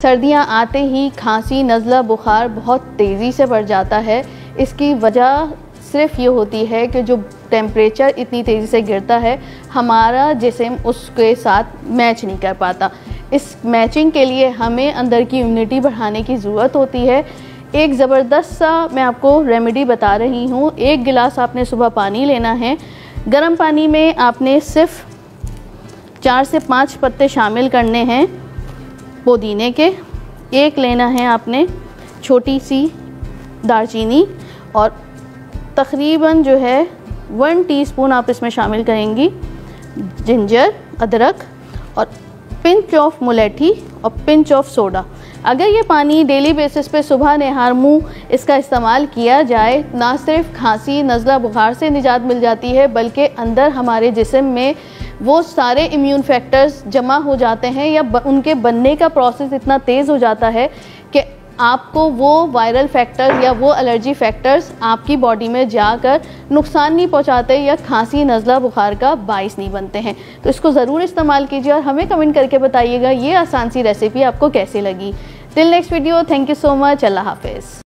सर्दियां आते ही खांसी, नज़ला, बुखार बहुत तेज़ी से बढ़ जाता है। इसकी वजह सिर्फ ये होती है कि जो टेम्परेचर इतनी तेज़ी से गिरता है, हमारा जिस्म उसके साथ मैच नहीं कर पाता। इस मैचिंग के लिए हमें अंदर की इम्यूनिटी बढ़ाने की ज़रूरत होती है। एक ज़बरदस्त सा मैं आपको रेमेडी बता रही हूँ। 1 गिलास आपने सुबह पानी लेना है। गर्म पानी में आपने सिर्फ 4 से 5 पत्ते शामिल करने हैं पुदीने के। 1 लेना है आपने छोटी सी दालचीनी और तकरीबन जो है 1 टीस्पून आप इसमें शामिल करेंगी जिंजर, अदरक और पिंच ऑफ मुलेठी और पिंच ऑफ सोडा। अगर ये पानी डेली बेसिस पे सुबह नहार मुँह इसका इस्तेमाल किया जाए, ना सिर्फ खांसी, नज़ला, बुखार से निजात मिल जाती है, बल्कि अंदर हमारे जिस्म में वो सारे इम्यून फैक्टर्स जमा हो जाते हैं या उनके बनने का प्रोसेस इतना तेज़ हो जाता है कि आपको वो वायरल फैक्टर्स या वो एलर्जी फैक्टर्स आपकी बॉडी में जाकर नुकसान नहीं पहुंचाते या खांसी, नज़ला, बुखार का बाइस नहीं बनते हैं। तो इसको ज़रूर इस्तेमाल कीजिए और हमें कमेंट करके बताइएगा ये आसान सी रेसिपी आपको कैसी लगी। Till next video, thank you so much. अल्लाह हाफिज़।